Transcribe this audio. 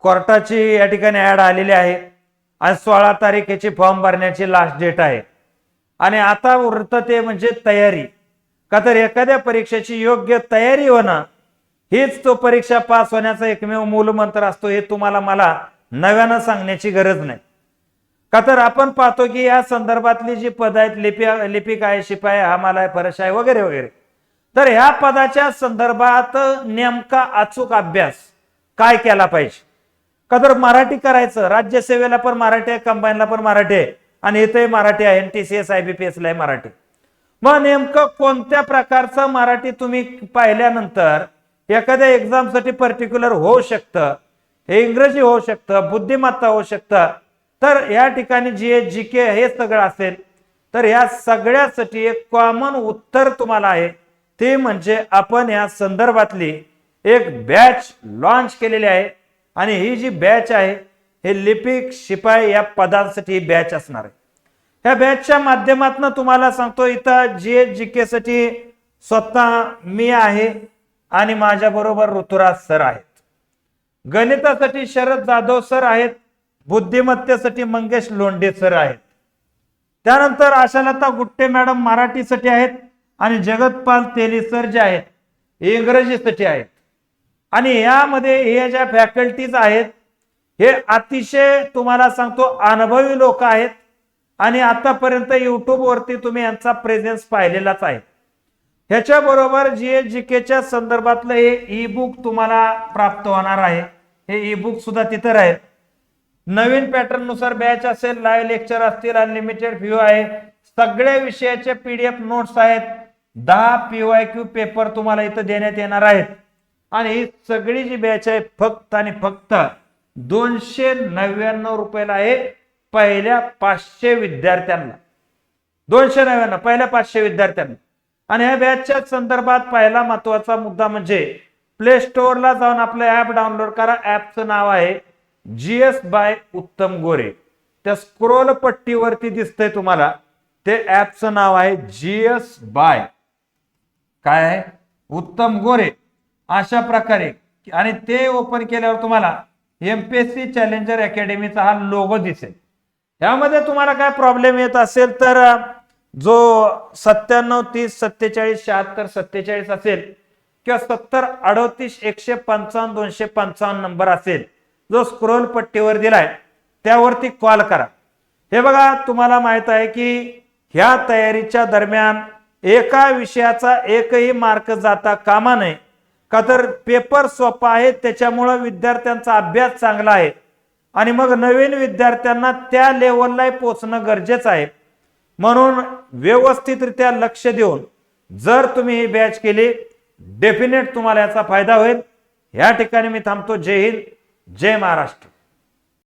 कोर्टाची या ठिकाणी ऍड आलेली आहे आणि 16 तारखेची फॉर्म भरण्याची लास्ट डेट आहे आणि आता उरतं ते म्हणजे तयारी. का तर एखाद्या परीक्षेची योग्य तयारी होणं हीच तो परीक्षा पास होण्याचा एकमेव मूलमंत्र असतो. हे तुम्हाला मला नव्यानं सांगण्याची गरज नाही. का तर आपण पाहतो की या संदर्भातली जी पद आहेत, लिपिक आहे, शिपाई, हमाल आहे, फरश आहे, वगैरे वगैरे, तर ह्या पदाच्या संदर्भात नेमका अचूक अभ्यास काय केला पाहिजे. का तर मराठी करायचं, राज्यसेवेला पण मराठी आहे, कंबाईनला पण मराठी आहे आणि इथेही मराठी आहे, NTCS IBPS ला मराठी. मग नेमकं कोणत्या प्रकारचं मराठी तुम्ही पाहिल्यानंतर एखाद्या एक्झामसाठी पर्टिक्युलर होऊ शकतं, हे इंग्रजी होऊ शकतं, बुद्धिमत्ता होऊ शकतं. तर या ठिकाणी GK हे सगळं असेल तर या सगळ्यासाठी एक कॉमन उत्तर तुम्हाला आहे, ते म्हणजे आपण या संदर्भातली एक बॅच लॉन्च केलेली आहे आणि ही जी बॅच आहे हे लिपिक शिपाई या पदांसाठी बॅच असणार आहे. ह्या बॅचच्या माध्यमातून तुम्हाला सांगतो, इथं GK साठी स्वतः मी आहे आणि माझ्या बरोबर ऋतुराज सर आहेत. गणितासाठी शरद जाधव सर आहेत. बुद्धिमत्तेसाठी मंगेश लोंढे सर आहेत. त्यानंतर आशालता गुट्टे मॅडम मराठीसाठी आहेत आणि जगतपाल तेली सर जे आहेत इंग्रजीसाठी आहेत. आणि यामध्ये हे ज्या फॅकल्टीज आहेत हे अतिशय तुम्हाला सांगतो अनुभवी लोक आहेत आणि आतापर्यंत युट्यूब वरती तुम्ही यांचा प्रेझेन्स पाहिलेलाच आहे. ह्याच्याबरोबर GKच्या संदर्भातलं हे ई बुक तुम्हाला प्राप्त होणार आहे. हे ई बुक सुद्धा तिथं राहील. नवीन पॅटर्न नुसार बॅच असेल, लाईव्ह लेक्चर असतील, अनलिमिटेड व्ह्यू आहे, सगळ्या विषयाचे PDF नोट्स आहेत, 10 PYQ पेपर तुम्हाला इथं देण्यात येणार आहेत आणि ही सगळी जी बॅच आहे फक्त आणि फक्त 299 रुपयाला आहे पहिल्या 500 विद्यार्थ्यांना. 299 पहिल्या 500 विद्यार्थ्यांना. आणि या बॅचच्या संदर्भात पहिला महत्वाचा मुद्दा म्हणजे प्ले स्टोअरला जाऊन आपलं ऍप डाउनलोड करा. ऍपचं नाव आहे GS बाय उत्तम गोरे. त्या स्क्रोल पट्टीवरती दिसतंय तुम्हाला, ते ऍपचं नाव आहे GS बाय काय आहे उत्तम गोरे अशा प्रकारे. आणि ते ओपन केल्यावर तुम्हाला MPSC चॅलेंजर अकॅडमीचा हा लोगो दिसेल. यामध्ये तुम्हाला काय प्रॉब्लेम येत असेल तर जो 97 30 47 76 47 असेल किंवा 70 38 155 255 नंबर असेल जो स्क्रोल पट्टीवर दिलाय त्यावरती कॉल करा. हे बघा, तुम्हाला माहित आहे की ह्या तयारीच्या दरम्यान एका विषयाचा एकही मार्क जाता कामा नये. का तर पेपर सोपा आहे, त्याच्यामुळे विद्यार्थ्यांचा अभ्यास चांगला आहे आणि मग नवीन विद्यार्थ्यांना त्या लेवलला पोहोचणं गरजेचं आहे. म्हणून व्यवस्थितरित्या लक्ष देऊन जर तुम्ही ही बॅच केली डेफिनेट तुम्हाला याचा फायदा होईल. या ठिकाणी मी थांबतो. जय हिंद, जय महाराष्ट्र.